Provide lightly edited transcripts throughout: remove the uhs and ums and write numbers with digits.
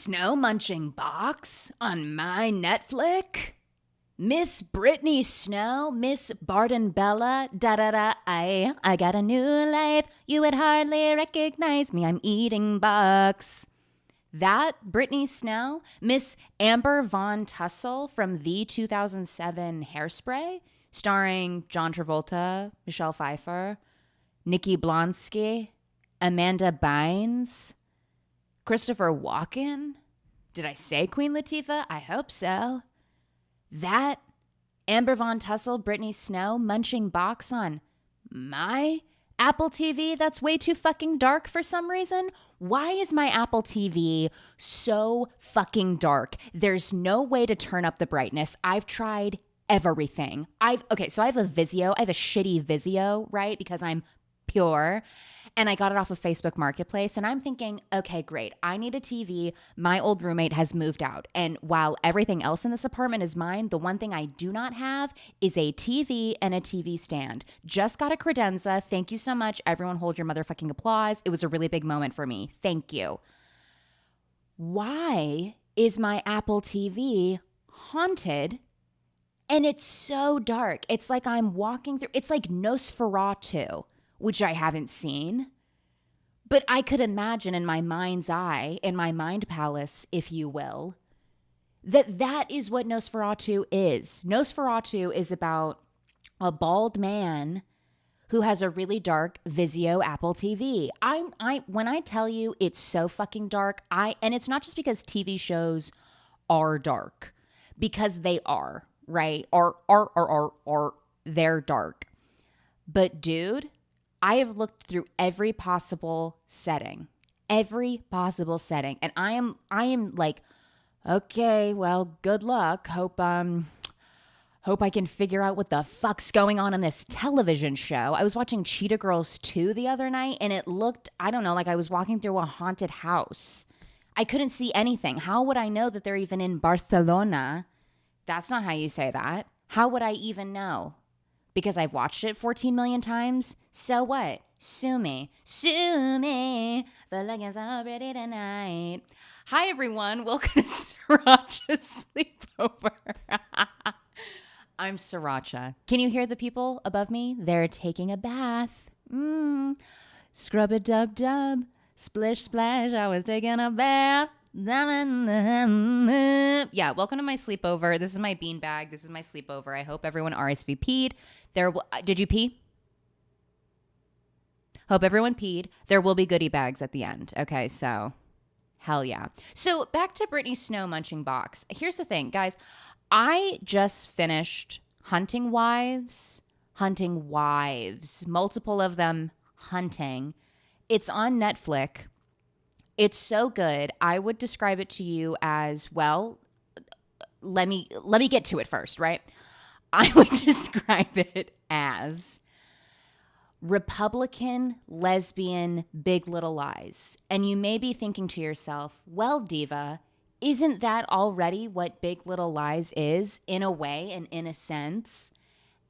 Snow munching box on my Netflix? Miss Brittany Snow, Miss Barden Bella, da-da-da, I got a new life. You would hardly recognize me. I'm eating bugs. That Brittany Snow, Miss Amber Von Tussle from the 2007 Hairspray, starring John Travolta, Michelle Pfeiffer, Nikki Blonsky, Amanda Bynes, Christopher Walken. Did I say Queen Latifah? I hope so. That Amber Von Tussle, Brittany Snow, munching box on my Apple TV that's way too fucking dark for some reason. Why is my Apple TV so fucking dark? There's no way to turn up the brightness. I've tried everything. So I have a Vizio. I have a shitty Vizio, right? Because I'm pure. And I got it off of Facebook Marketplace. And I'm thinking, okay, great. I need a TV. My old roommate has moved out. And while everything else in this apartment is mine, the one thing I do not have is a TV and a TV stand. Just got a credenza. Thank you so much. Everyone hold your motherfucking applause. It was a really big moment for me. Thank you. Why is my Apple TV haunted? And it's so dark. It's like I'm walking through, it's like Nosferatu, which I haven't seen. But I could imagine in my mind's eye, in my mind palace, if you will, that is what Nosferatu is. Nosferatu is about a bald man who has a really dark Vizio Apple TV. When I tell you it's so fucking dark, and it's not just because TV shows are dark, because they are, right? Or they're dark. But dude, I have looked through every possible setting, and I am like, okay, well, good luck. Hope I can figure out what the fuck's going on in this television show. I was watching Cheetah Girls 2 the other night, and it looked, I don't know, like I was walking through a haunted house. I couldn't see anything. How would I know that they're even in Barcelona? That's not how you say that. How would I even know? Because I've watched it 14 million times? So what? Sue me. Sue me for looking so pretty tonight. Hi, everyone. Welcome to Sarahcha Sleepover. I'm Sarahcha. Can you hear the people above me? They're taking a bath. Scrub-a-dub-dub. Splish splash. I was taking a bath. Yeah, welcome to my sleepover. This is my beanbag. This is my sleepover. I hope everyone RSVP'd. Did you pee? Hope everyone peed. There will be goodie bags at the end. Okay, so hell yeah. So back to Brittany Snow munching box. Here's the thing, guys. I just finished Hunting Wives, multiple of them hunting. It's on Netflix. It's so good. I would describe it to you as, well, let me get to it first, right? I would describe it as Republican, lesbian, Big Little Lies. And you may be thinking to yourself, well, diva, isn't that already what Big Little Lies is in a way and in a sense?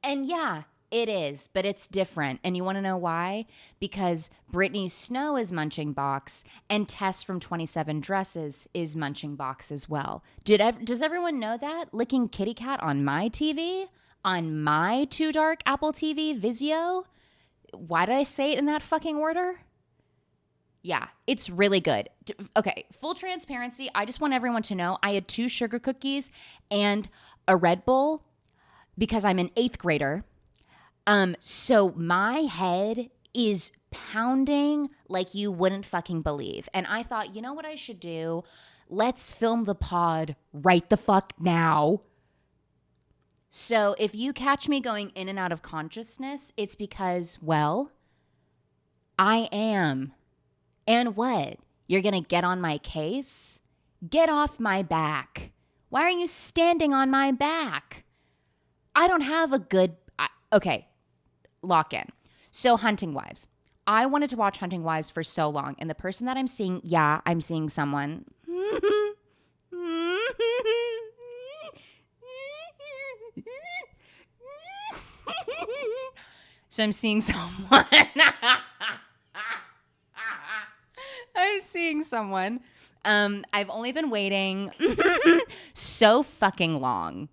And yeah, it is, but it's different. And you want to know why? Because Brittany Snow is munching box and Tess from 27 Dresses is munching box as well. Does everyone know that? Licking kitty cat on my TV? On my too dark Apple TV Vizio? Why did I say it in that fucking order? Yeah, it's really good. Okay, full transparency. I just want everyone to know I had 2 sugar cookies and a Red Bull because I'm an 8th grader. So my head is pounding like you wouldn't fucking believe. And I thought, you know what I should do? Let's film the pod right the fuck now. So if you catch me going in and out of consciousness, it's because, well, I am. And what? You're going to get on my case? Get off my back. Why are you standing on my back? I don't have a good... Okay, lock in. So Hunting Wives. I wanted to watch Hunting Wives for so long. And the person that I'm seeing, I'm seeing someone. So I'm seeing someone. I'm seeing someone. I've only been waiting so fucking long.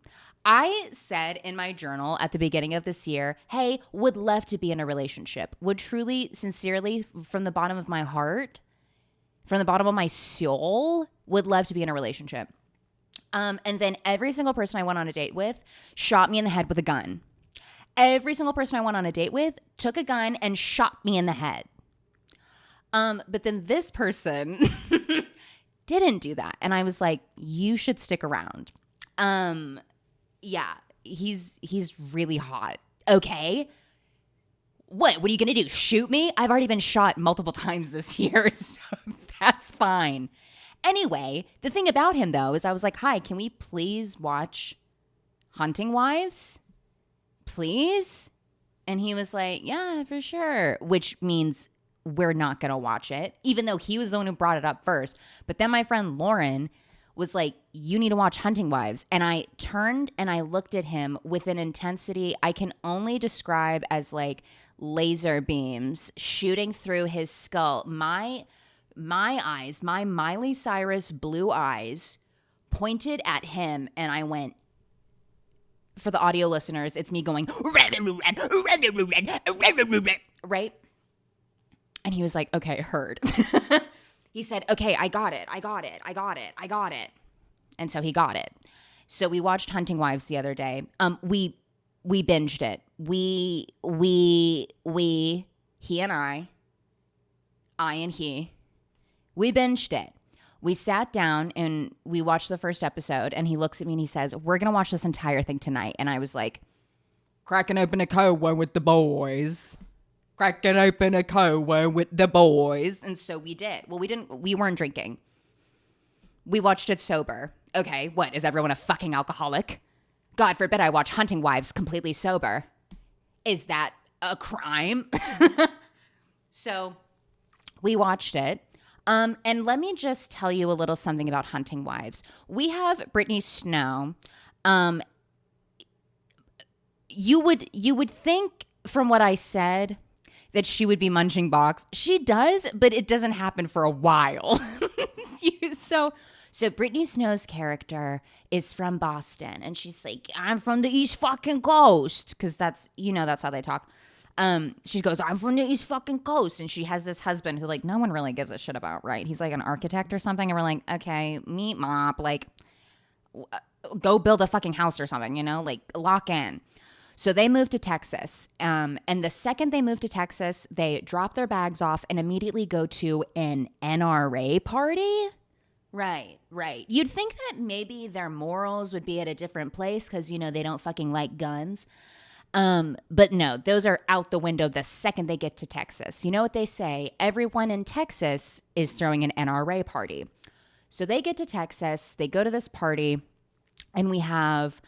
I said in my journal at the beginning of this year, hey, would love to be in a relationship. Would truly, sincerely, from the bottom of my heart, from the bottom of my soul, would love to be in a relationship. And then every single person I went on a date with shot me in the head with a gun. Every single person I went on a date with took a gun and shot me in the head. But then this person didn't do that. And I was like, you should stick around. Yeah, he's really hot. Okay. What are you going to do? Shoot me? I've already been shot multiple times this year, so that's fine. Anyway, the thing about him, though, is I was like, hi, can we please watch Hunting Wives? Please? And he was like, yeah, for sure, which means we're not going to watch it, even though he was the one who brought it up first. But then my friend Lauren was like, you need to watch Hunting Wives. And I turned and I looked at him with an intensity I can only describe as like laser beams shooting through his skull. My eyes, my Miley Cyrus blue eyes pointed at him, and I went, for the audio listeners, it's me going, right? And he was like, okay, heard. He said, okay, I got it. And so he got it. So we watched Hunting Wives the other day. We binged it. He and I and he, we binged it. We sat down and we watched the first episode, and he looks at me and he says, we're going to watch this entire thing tonight. And I was like, cracking open a cold one with the boys. Cracking open a cold one with the boys. And so we did. Well, we weren't drinking. We watched it sober. Okay, what? Is everyone a fucking alcoholic? God forbid I watch Hunting Wives completely sober. Is that a crime? So we watched it. And let me just tell you a little something about Hunting Wives. We have Brittany Snow. You would think from what I said that she would be munching box. She does, but it doesn't happen for a while. So Brittany Snow's character is from Boston, and she's like, I'm from the East fucking Coast, because that's how they talk. She goes, I'm from the East fucking Coast, and she has this husband who, like, no one really gives a shit about, right? He's like an architect or something, and we're like, okay, meet mop, like, go build a fucking house or something, like, lock in. So they moved to Texas, and the second they moved to Texas, they drop their bags off and immediately go to an NRA party. Right. You'd think that maybe their morals would be at a different place because, they don't fucking like guns. But no, those are out the window the second they get to Texas. You know what they say? Everyone in Texas is throwing an NRA party. So they get to Texas, they go to this party, and we have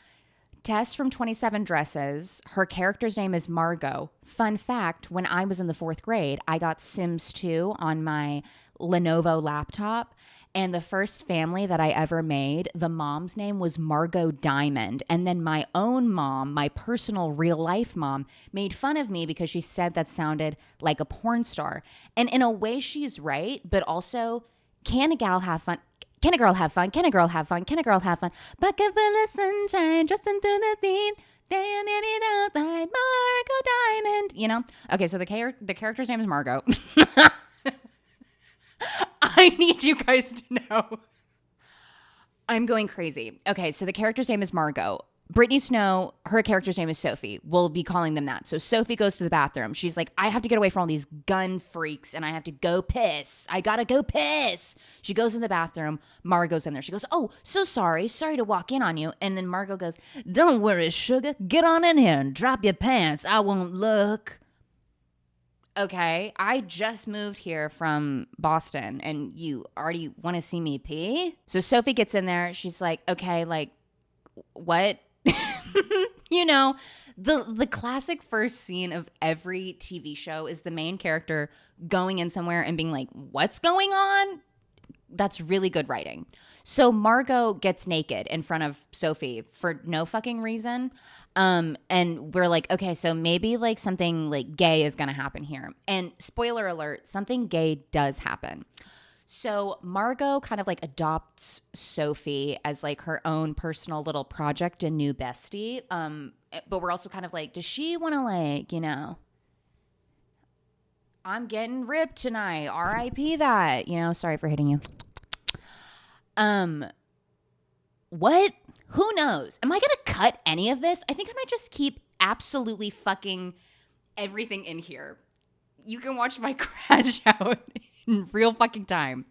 Tess from 27 Dresses. Her character's name is Margot. Fun fact, when I was in the 4th grade, I got Sims 2 on my Lenovo laptop. And the first family that I ever made, the mom's name was Margot Diamond. And then my own mom, my personal real life mom, made fun of me because she said that sounded like a porn star. And in a way, she's right. But also, can a gal have fun? Can a girl have fun? Can a girl have fun? Can a girl have fun? Bucket full of sunshine, just into the scene. They made me look like Margot Diamond. Okay, so the character's name is Margot. I need you guys to know. I'm going crazy. Okay, so the character's name is Margot. Brittany Snow, her character's name is Sophie. We'll be calling them that. So Sophie goes to the bathroom. She's like, I have to get away from all these gun freaks and I have to go piss. I gotta go piss. She goes in the bathroom. Margot's in there. She goes, oh, so sorry. Sorry to walk in on you. And then Margot goes, don't worry, sugar. Get on in here and drop your pants. I won't look. Okay, I just moved here from Boston and you already want to see me pee? So Sophie gets in there. She's like, okay, like, what? The classic first scene of every TV show is the main character going in somewhere and being like, what's going on? That's really good writing. So Margot gets naked in front of Sophie for no fucking reason. And we're like, okay, so maybe like something like gay is going to happen here. And spoiler alert, something gay does happen. So Margot kind of like adopts Sophie as like her own personal little project and new bestie. But we're also kind of like, does she want to like, I'm getting ripped tonight. R.I.P. that, sorry for hitting you. What? Who knows? Am I going to cut any of this? I think I might just keep absolutely fucking everything in here. You can watch my crash out in real fucking time.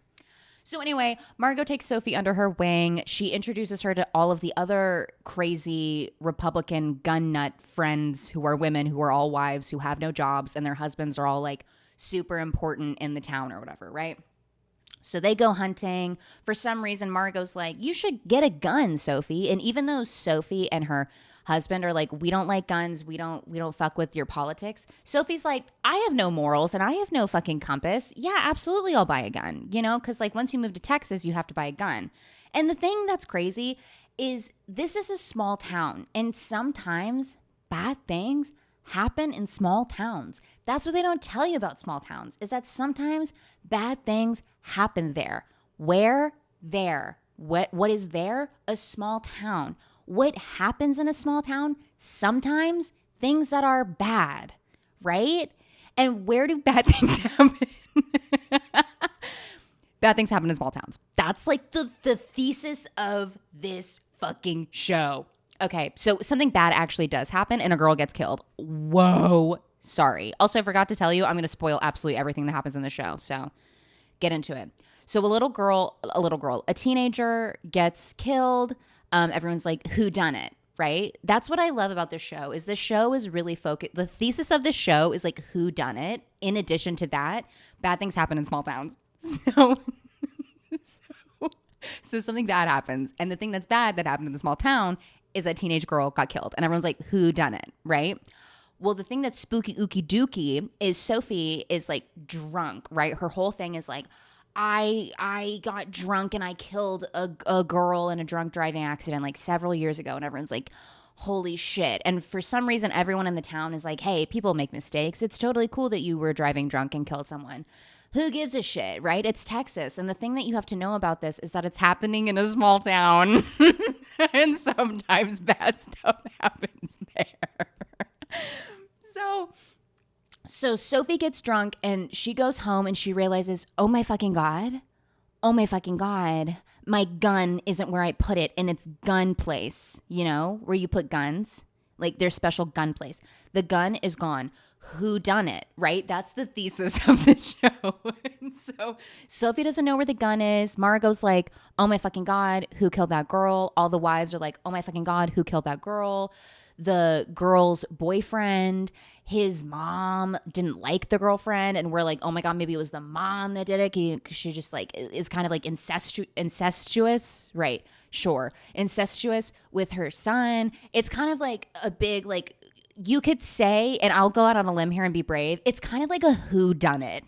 So anyway, Margot takes Sophie under her wing. She introduces her to all of the other crazy Republican gun nut friends who are women, who are all wives, who have no jobs, and their husbands are all like super important in the town or whatever, right? So they go hunting. For some reason, Margot's like, you should get a gun, Sophie. And even though Sophie and her husband are like, we don't like guns, we don't fuck with your politics, Sophie's like, I have no morals and I have no fucking compass. Yeah, absolutely, I'll buy a gun, because like once you move to Texas, you have to buy a gun. And the thing that's crazy is this is a small town, and sometimes bad things happen in small towns. That's what they don't tell you about small towns, is that sometimes bad things happen there. Where? There. What is there? A small town. What happens in a small town? Sometimes things that are bad, right? And where do bad things happen? Bad things happen in small towns. That's like the thesis of this fucking show. Okay, so something bad actually does happen and a girl gets killed. Whoa. Sorry. Also, I forgot to tell you, I'm going to spoil absolutely everything that happens in the show. So get into it. So a teenager gets killed. Everyone's like, who done it? Right? That's what I love about this show, is the show is really focused. The thesis of the show is like, who done it? In addition to that, bad things happen in small towns. So something bad happens. And the thing that's bad that happened in the small town is that teenage girl got killed. And everyone's like, who done it? Right? Well, the thing that's spooky ooky dooky is Sophie is like drunk, right? Her whole thing is like, I got drunk and I killed a girl in a drunk driving accident like several years ago. And everyone's like, holy shit. And for some reason, everyone in the town is like, hey, people make mistakes. It's totally cool that you were driving drunk and killed someone. Who gives a shit, right? It's Texas. And the thing that you have to know about this is that it's happening in a small town. And sometimes bad stuff happens there. So Sophie gets drunk and she goes home and she realizes, oh my fucking God, my gun isn't where I put it in its gun place, where you put guns, like their special gun place. The gun is gone. Who done it, right? That's the thesis of the show. And so Sophie doesn't know where the gun is. Margot's like, oh my fucking God, who killed that girl? All the wives are like, oh my fucking God, who killed that girl? The girl's boyfriend, his mom didn't like the girlfriend, and we're like, oh my God, maybe it was the mom that did it. She just like is kind of like incestuous, right? Sure, incestuous with her son. It's kind of like a big like, you could say, and I'll go out on a limb here and be brave, it's kind of like a whodunit.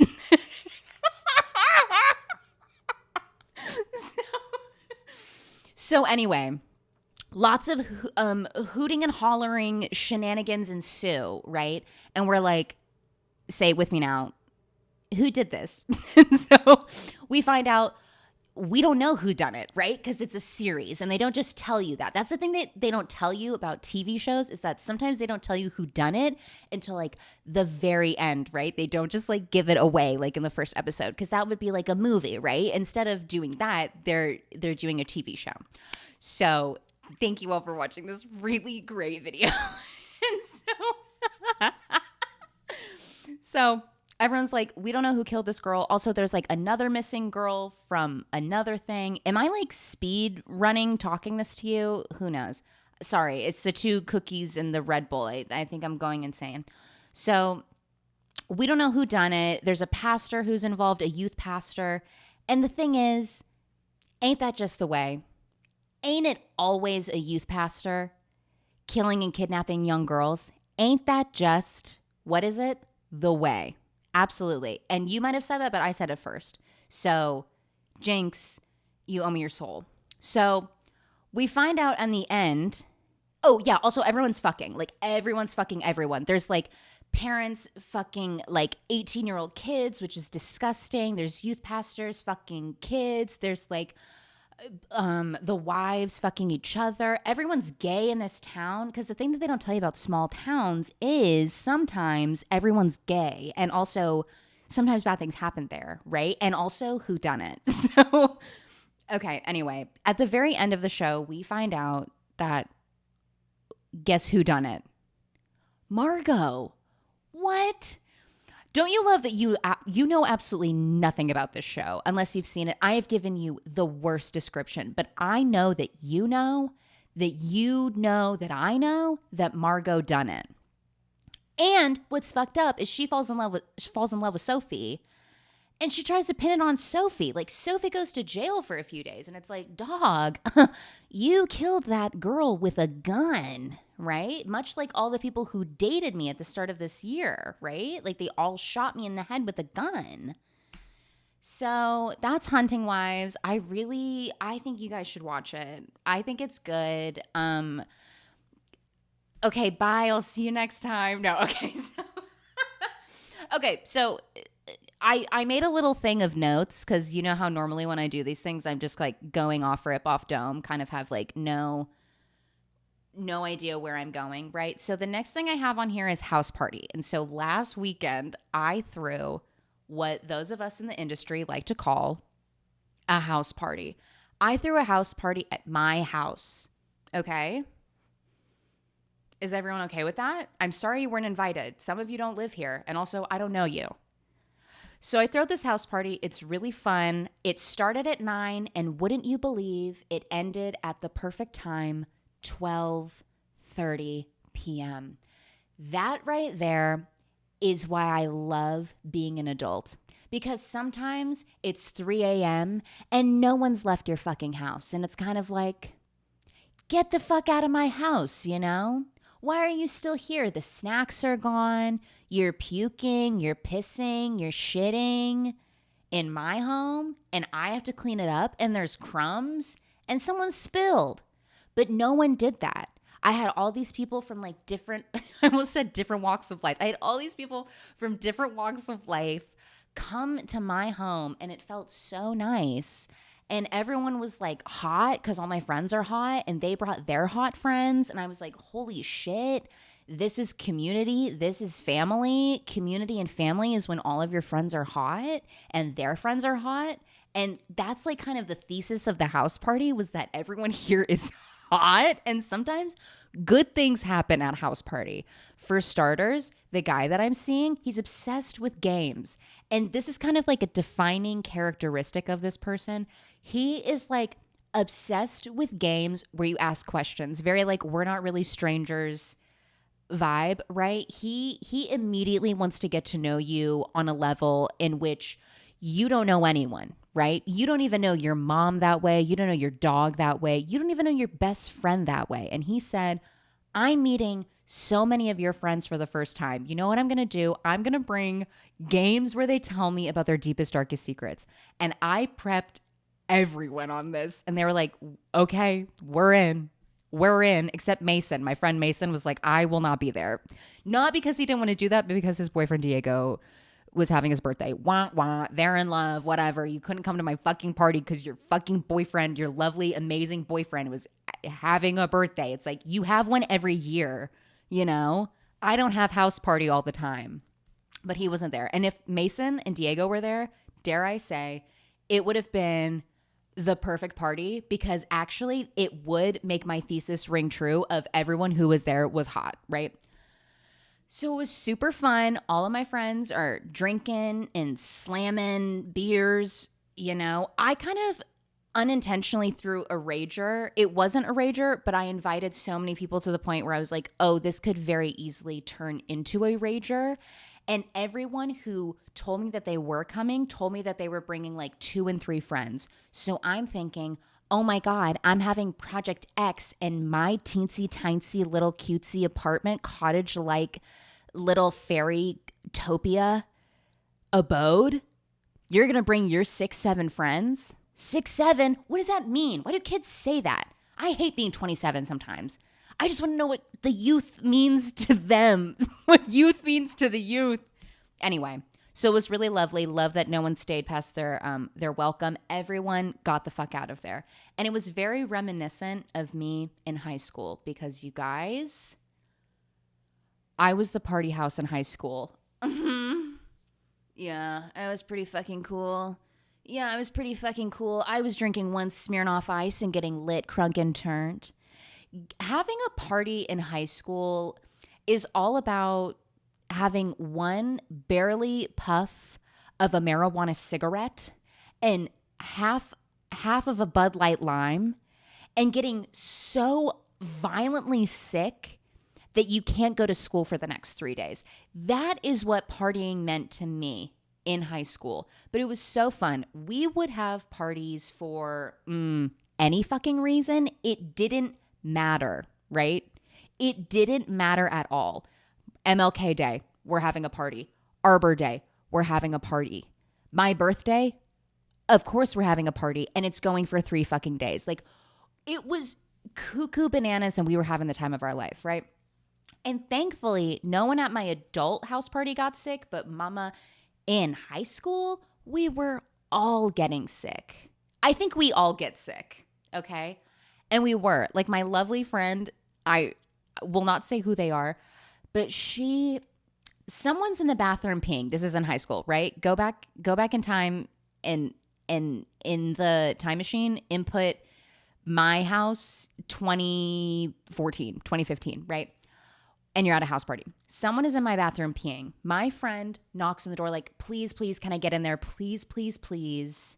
So anyway, lots of hooting and hollering shenanigans ensue, right? And we're like, say it with me now, who did this? And so we find out we don't know who done it, right? Because it's a series and they don't just tell you that. That's the thing that they don't tell you about TV shows, is that sometimes they don't tell you who done it until like the very end, right? They don't just like give it away like in the first episode, because that would be like a movie, right? Instead of doing that, they're doing a TV show. So thank you all for watching this really great video. And so everyone's like, we don't know who killed this girl. Also, there's like another missing girl from another thing. Am I like speed running talking this to you? Who knows? Sorry, it's the 2 cookies and the Red Bull. I think I'm going insane. So we don't know who done it. There's a pastor who's involved, a youth pastor. And the thing is, ain't that just the way? Ain't it always a youth pastor killing and kidnapping young girls? Ain't that just, what is it? The way. Absolutely. And you might have said that, but I said it first. So, Jinx, you owe me your soul. So, we find out in the end. Oh, yeah. Also, everyone's fucking. Like, everyone's fucking everyone. There's like parents fucking like 18-year-old kids, which is disgusting. There's youth pastors fucking kids. There's like the wives fucking each other. Everyone's gay in this town, because the thing that they don't tell you about small towns is sometimes everyone's gay, and also sometimes bad things happen there, right? And also who done it. So okay, anyway, at the very end of the show, we find out that guess who done it? Margot. What? Don't you love that you know absolutely nothing about this show unless you've seen it? I have given you the worst description, but I know that you know that I know that Margot done it. And what's fucked up is she falls in love with Sophie, and she tries to pin it on Sophie. Like, Sophie goes to jail for a few days, and it's like, dog, you killed that girl with a gun, right? Much like all the people who dated me at the start of this year, right? Like, they all shot me in the head with a gun. So that's Hunting Wives. I think you guys should watch it. I think it's good. Okay, bye. I'll see you next time. No, okay. So I made a little thing of notes, because you know how normally when I do these things, I'm just like going off rip, off dome, kind of have like no idea where I'm going, right? So the next thing I have on here is house party. And so last weekend, I threw what those of us in the industry like to call a house party. I threw a house party at my house, okay? Is everyone okay with that? I'm sorry you weren't invited. Some of you don't live here, and also I don't know you. So I throw this house party. It's really fun. It started at 9, and wouldn't you believe it ended at the perfect time, 12:30 p.m. That right there is why I love being an adult. Because sometimes it's 3 a.m. and no one's left your fucking house. And it's kind of like, get the fuck out of my house, you know? Why are you still here? The snacks are gone. You're puking, you're pissing, you're shitting in my home, and I have to clean it up, and there's crumbs, and someone spilled. But no one did that. I had all these people from like different, I almost said different walks of life. I had all these people from different walks of life come to my home, and it felt so nice. And everyone was like hot, because all my friends are hot, and they brought their hot friends. And I was like, holy shit, this is community. This is family. Community and family is when all of your friends are hot and their friends are hot. And that's like kind of the thesis of the house party, was that everyone here is hot. And sometimes good things happen at house party. For starters, the guy that I'm seeing, he's obsessed with games. And this is kind of like a defining characteristic of this person. He is like obsessed with games where you ask questions. Very like, we're not really strangers vibe, right? He immediately wants to get to know you on a level in which you don't know anyone, right? You don't even know your mom that way. You don't know your dog that way. You don't even know your best friend that way. And he said, I'm meeting so many of your friends for the first time. You know what I'm going to do? I'm going to bring games where they tell me about their deepest, darkest secrets. And I prepped everyone on this. And they were like, okay, we're in, except Mason. My friend Mason was like, I will not be there. Not because he didn't want to do that, but because his boyfriend Diego was having his birthday. Wah, wah, they're in love, whatever. You couldn't come to my fucking party because your fucking boyfriend, your lovely, amazing boyfriend was having a birthday. It's like, you have one every year, you know? I don't have house party all the time. But he wasn't there. And if Mason and Diego were there, dare I say, it would have been the perfect party, because actually it would make my thesis ring true of everyone who was there was hot, right? So it was super fun. All of my friends are drinking and slamming beers, you know. I kind of unintentionally threw a rager. It wasn't a rager, but I invited so many people to the point where I was like, oh, this could very easily turn into a rager. And everyone who told me that they were coming told me that they were bringing like 2 and 3 friends. So I'm thinking, oh my God, I'm having Project X in my teensy-tiny little cutesy apartment, cottage-like little fairy-topia abode. You're going to bring your 6, 7 friends? 6, 7? What does that mean? Why do kids say that? I hate being 27 sometimes. I just want to know what the youth means to them, what youth means to the youth. Anyway, so it was really lovely. Love that no one stayed past their welcome. Everyone got the fuck out of there. And it was very reminiscent of me in high school because you guys, I was the party house in high school. Yeah, I was pretty fucking cool. I was drinking one Smirnoff Ice and getting lit, crunk, and turned. Having a party in high school is all about having one barely puff of a marijuana cigarette and half of a Bud Light Lime and getting so violently sick that you can't go to school for the next 3 days. That is what partying meant to me in high school. But it was so fun. We would have parties for any fucking reason. It didn't matter, right? It didn't matter at all. MLK Day, we're having a party. Arbor Day, we're having a party. My birthday, of course we're having a party, and it's going for 3 fucking days. Like, it was cuckoo bananas, and we were having the time of our life, right? And thankfully, no one at my adult house party got sick, but mama, in high school, we were all getting sick. I think we all get sick, okay? And we were. Like, my lovely friend, I will not say who they are, but someone's in the bathroom peeing. This is in high school, right? Go back in time and in the time machine, input my house 2015, right? And you're at a house party. Someone is in my bathroom peeing. My friend knocks on the door like, please, can I get in there? Please, please.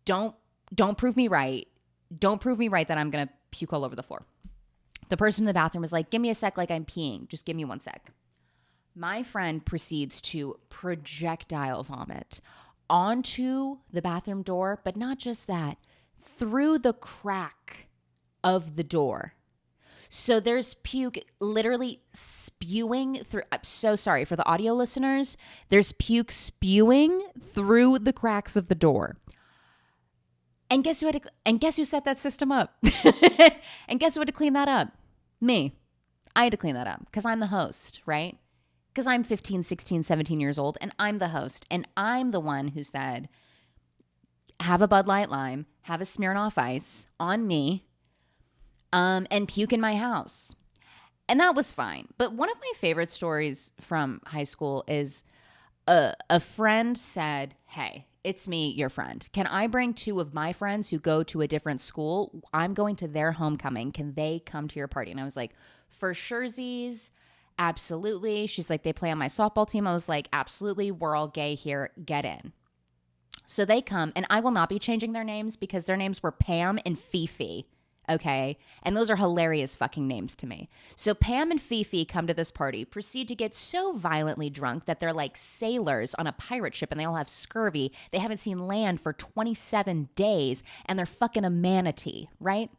Don't prove me right. Don't prove me right that I'm going to puke all over the floor. The person in the bathroom is like, give me a sec, like I'm peeing. Just give me 1 sec. My friend proceeds to projectile vomit onto the bathroom door, but not just that, through the crack of the door. So there's puke literally spewing through. I'm so sorry for the audio listeners. There's puke spewing through the cracks of the door. And guess who set that system up? And guess who had to clean that up? Me. I had to clean that up because I'm the host, right? Because I'm 15, 16, 17 years old and I'm the host. And I'm the one who said, have a Bud Light Lime, have a Smirnoff Ice on me, and puke in my house. And that was fine. But one of my favorite stories from high school is a friend said, hey, it's me, your friend. Can I bring 2 of my friends who go to a different school? I'm going to their homecoming. Can they come to your party? And I was like, for surezies, absolutely. She's like, they play on my softball team. I was like, absolutely. We're all gay here. Get in. So they come, and I will not be changing their names because their names were Pam and Fifi. Okay. And those are hilarious fucking names to me. So Pam and Fifi come to this party, proceed to get so violently drunk that they're like sailors on a pirate ship and they all have scurvy. They haven't seen land for 27 days and they're fucking a manatee, right?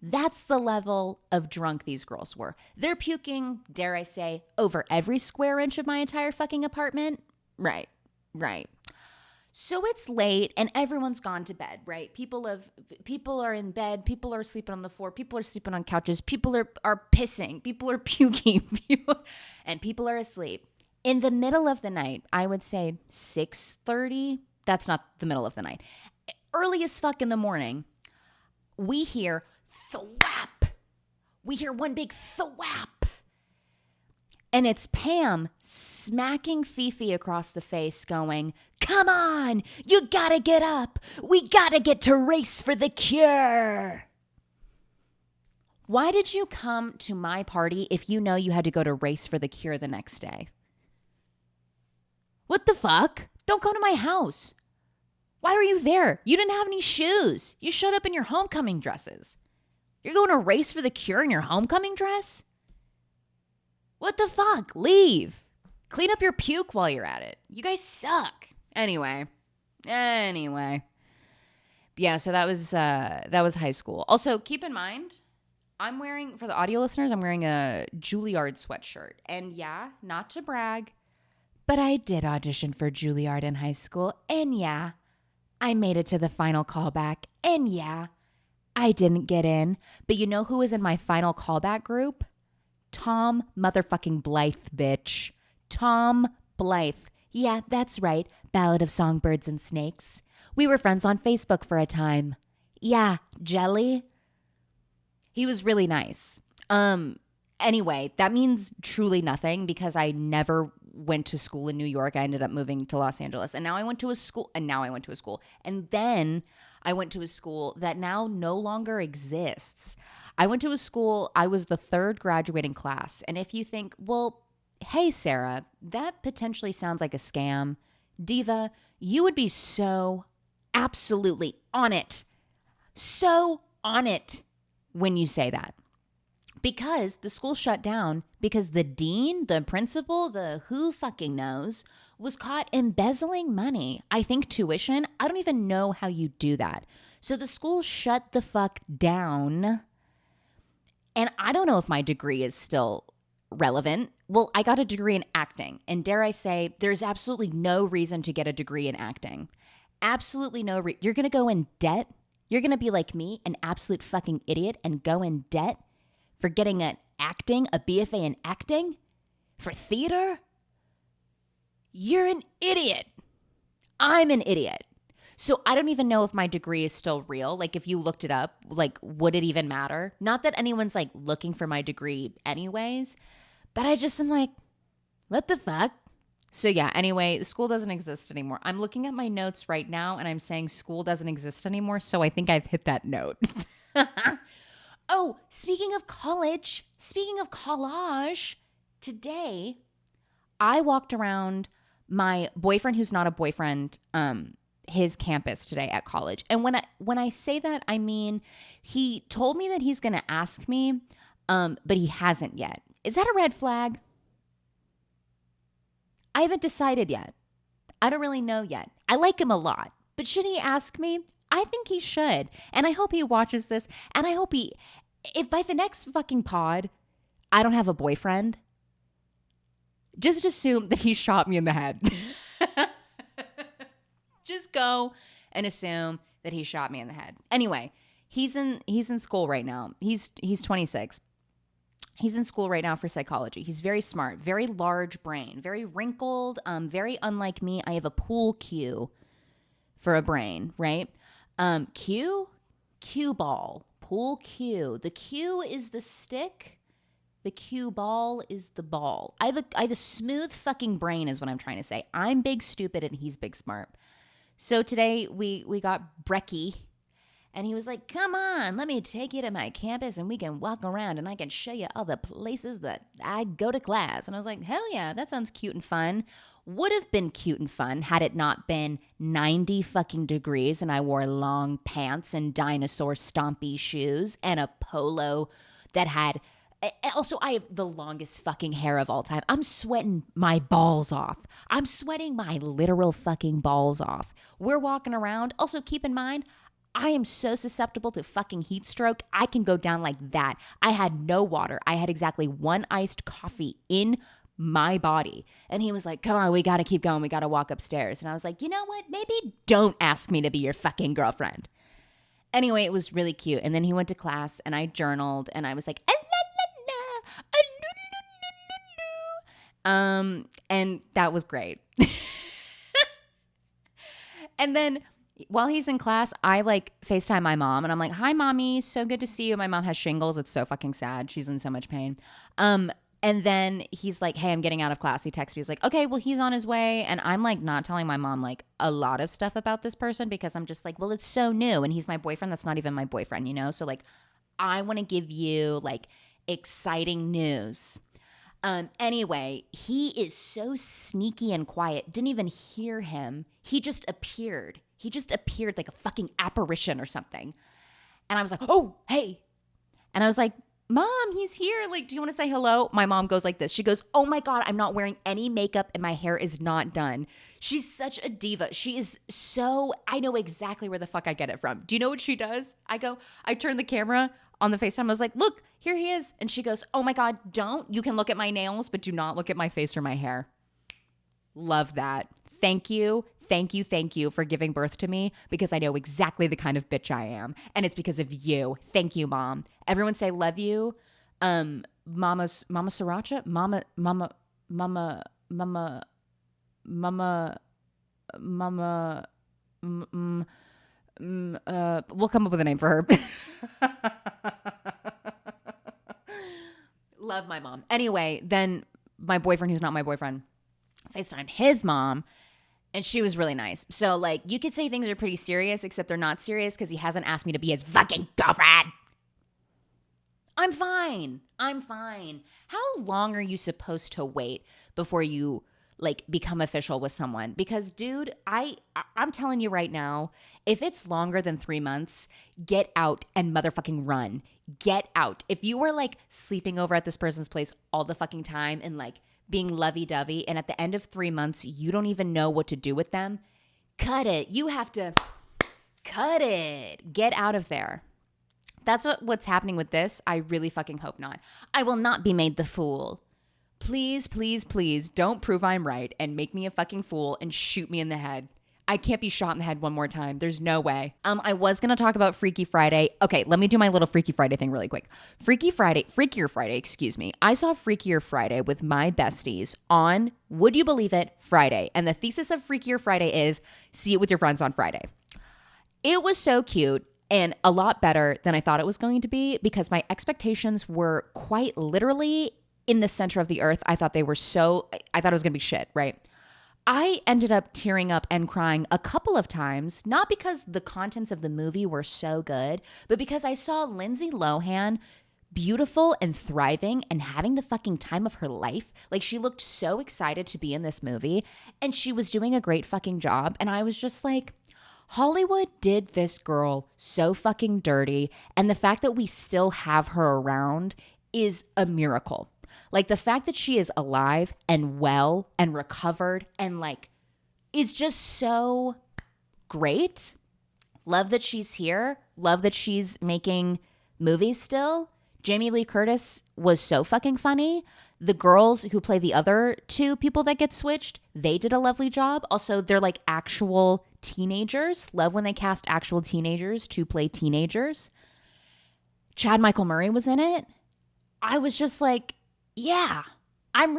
That's the level of drunk these girls were. They're puking, dare I say, over every square inch of my entire fucking apartment. Right. So it's late and everyone's gone to bed, right? People are in bed. People are sleeping on the floor. People are sleeping on couches. People are pissing. People are puking. And people are asleep. In the middle of the night, I would say 6:30. That's not the middle of the night. Early as fuck in the morning, we hear thwap. We hear one big thwap. And it's Pam smacking Fifi across the face going, come on, you gotta get up. We gotta get to Race for the Cure. Why did you come to my party if you know you had to go to Race for the Cure the next day? What the fuck? Don't come to my house. Why were you there? You didn't have any shoes. You showed up in your homecoming dresses. You're going to Race for the Cure in your homecoming dress? What the fuck? Leave. Clean up your puke while you're at it. You guys suck. Anyway. Yeah, so that was high school. Also, keep in mind, I'm wearing, for the audio listeners, I'm wearing a Juilliard sweatshirt. And yeah, not to brag, but I did audition for Juilliard in high school. And yeah, I made it to the final callback. And yeah, I didn't get in. But you know who was in my final callback group? Tom motherfucking Blythe, bitch. Tom Blythe. Yeah, that's right. Ballad of Songbirds and Snakes. We were friends on Facebook for a time. Yeah, Jelly. He was really nice. Anyway, that means truly nothing because I never went to school in New York. I ended up moving to Los Angeles. And now I went to a school. And then I went to a school that now no longer exists. I went to a school, I was the third graduating class. And if you think, well, hey, Sarah, that potentially sounds like a scam. Diva, you would be so absolutely on it. So on it when you say that. Because the school shut down because the dean, the principal, the who fucking knows, was caught embezzling money. I think tuition. I don't even know how you do that. So the school shut the fuck down. And I don't know if my degree is still relevant. Well, I got a degree in acting. And dare I say, there's absolutely no reason to get a degree in acting. Absolutely no reason. You're going to go in debt. You're going to be like me, an absolute fucking idiot, and go in debt for getting a BFA in acting, for theater? You're an idiot. I'm an idiot. So I don't even know if my degree is still real. Like if you looked it up, like would it even matter? Not that anyone's like looking for my degree anyways, but I just am like, what the fuck? So yeah, anyway, the school doesn't exist anymore. I'm looking at my notes right now and I'm saying school doesn't exist anymore. So I think I've hit that note. Oh, speaking of college, today I walked around my boyfriend, who's not a boyfriend, his campus today at college. And when I say that, I mean, he told me that he's going to ask me, but he hasn't yet. Is that a red flag? I haven't decided yet. I don't really know yet. I like him a lot, but should he ask me? I think he should. And I hope he watches this. And I hope if by the next fucking pod, I don't have a boyfriend, just assume that he shot me in the head. Just go and assume that he shot me in the head. Anyway, he's in school right now. He's 26. He's in school right now for psychology. He's very smart, very large brain, very wrinkled, very unlike me. I have a pool cue for a brain, right? Cue ball, pool cue. The cue is the stick. The cue ball is the ball. I have a smooth fucking brain is what I'm trying to say. I'm big stupid and he's big smart. So today we got Brecky and he was like, come on, let me take you to my campus and we can walk around and I can show you all the places that I go to class. And I was like, hell yeah, that sounds cute and fun. Would have been cute and fun had it not been 90 fucking degrees and I wore long pants and dinosaur stompy shoes and a polo that had... Also, I have the longest fucking hair of all time. I'm sweating my balls off. I'm sweating my literal fucking balls off. We're walking around. Also, keep in mind, I am so susceptible to fucking heat stroke. I can go down like that. I had no water. I had exactly one iced coffee in my body. And he was like, come on, we got to keep going. We got to walk upstairs. And I was like, you know what? Maybe don't ask me to be your fucking girlfriend. Anyway, it was really cute. And then he went to class and I journaled and I was like, and that was great. And then while he's in class, I like FaceTime my mom and I'm like, hi mommy, so good to see you. My mom has shingles. It's so fucking sad. She's in so much pain. And then he's like, hey, I'm getting out of class. He texts me. He's like, okay, well, he's on his way. And I'm like not telling my mom like a lot of stuff about this person because I'm just like, well, it's so new. And he's my boyfriend. That's not even my boyfriend, you know? So like, I want to give you like exciting news. Anyway, he is so sneaky and quiet. Didn't even hear him. He just appeared. He just appeared like a fucking apparition or something. And I was like, oh, hey. And I was like, Mom, he's here. Like, do you want to say hello? My mom goes like this. She goes, oh my God, I'm not wearing any makeup and my hair is not done. She's such a diva. She is so, I know exactly where the fuck I get it from. Do you know what she does? I turn the camera on the FaceTime. I was like, look, here he is. And she goes, oh my God, don't. You can look at my nails, but do not look at my face or my hair. Love that. Thank you. thank you for giving birth to me because I know exactly the kind of bitch I am. And it's because of you. Thank you, Mom. Everyone say love you. Mama Sarahcha? Mama, we'll come up with a name for her. Love my mom. Anyway, then my boyfriend, who's not my boyfriend, FaceTimed his mom, and she was really nice. So, like, you could say things are pretty serious, except they're not serious because he hasn't asked me to be his fucking girlfriend. I'm fine. How long are you supposed to wait before you, like, become official with someone? Because, dude, I'm telling you right now, if it's longer than 3 months, get out and motherfucking run. Get out. If you were, like, sleeping over at this person's place all the fucking time and, like, being lovey-dovey, and at the end of 3 months, you don't even know what to do with them, cut it. You have to cut it. Get out of there. That's what's happening with this. I really fucking hope not. I will not be made the fool. Please, please, please don't prove I'm right and make me a fucking fool and shoot me in the head. I can't be shot in the head one more time. There's no way. I was going to talk about Freaky Friday. Okay, let me do my little Freaky Friday thing really quick. Freakier Friday, excuse me. I saw Freakier Friday with my besties on, would you believe it, Friday. And the thesis of Freakier Friday is see it with your friends on Friday. It was so cute and a lot better than I thought it was going to be because my expectations were quite literally in the center of the earth. I thought it was going to be shit, right? I ended up tearing up and crying a couple of times, not because the contents of the movie were so good, but because I saw Lindsay Lohan beautiful and thriving and having the fucking time of her life. Like, she looked so excited to be in this movie and she was doing a great fucking job. And I was just like, Hollywood did this girl so fucking dirty. And the fact that we still have her around is a miracle. Like, the fact that she is alive and well and recovered and, like, is just so great. Love that she's here. Love that she's making movies still. Jamie Lee Curtis was so fucking funny. The girls who play the other two people that get switched, they did a lovely job. Also, they're, like, actual teenagers. Love when they cast actual teenagers to play teenagers. Chad Michael Murray was in it. I was just like, yeah, I'm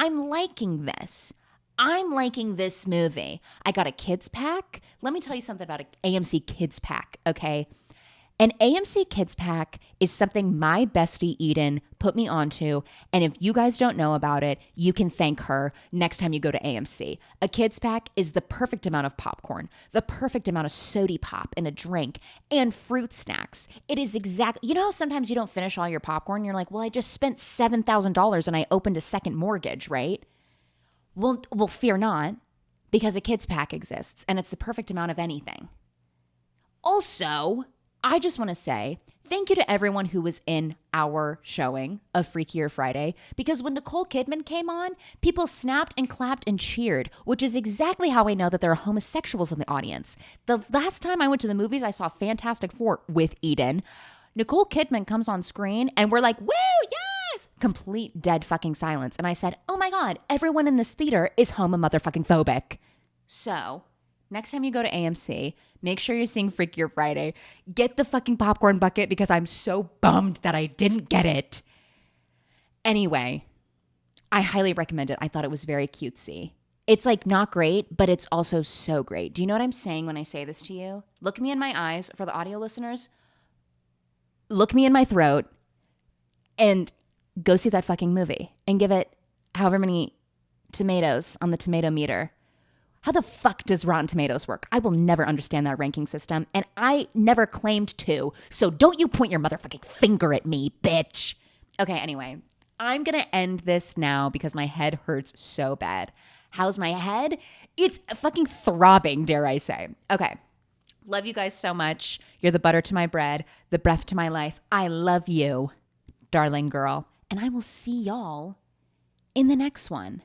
liking this. I'm liking this movie. I got a kids pack. Let me tell you something about an AMC kids pack, okay? An AMC kids pack is something my bestie Eden put me onto, and if you guys don't know about it, you can thank her next time you go to AMC. A kids pack is the perfect amount of popcorn, the perfect amount of soda pop in a drink, and fruit snacks. It is exactly, you know how sometimes you don't finish all your popcorn? You're like, well, I just spent $7,000 and I opened a second mortgage, right? Well, fear not, because a kids pack exists, and it's the perfect amount of anything. Also, I just want to say thank you to everyone who was in our showing of Freakier Friday, because when Nicole Kidman came on, people snapped and clapped and cheered, which is exactly how I know that there are homosexuals in the audience. The last time I went to the movies, I saw Fantastic Four with Eden. Nicole Kidman comes on screen and we're like, woo, yes! Complete dead fucking silence. And I said, oh my God, everyone in this theater is motherfucking phobic. So next time you go to AMC, make sure you're seeing Freakier Friday. Get the fucking popcorn bucket because I'm so bummed that I didn't get it. Anyway, I highly recommend it. I thought it was very cutesy. It's like not great, but it's also so great. Do you know what I'm saying when I say this to you? Look me in my eyes. For the audio listeners, look me in my throat and go see that fucking movie and give it however many tomatoes on the tomato meter. How the fuck does Rotten Tomatoes work? I will never understand that ranking system, and I never claimed to, so don't you point your motherfucking finger at me, bitch. Okay, anyway, I'm gonna end this now because my head hurts so bad. How's my head? It's fucking throbbing, dare I say. Okay, love you guys so much. You're the butter to my bread, the breath to my life. I love you, darling girl, and I will see y'all in the next one.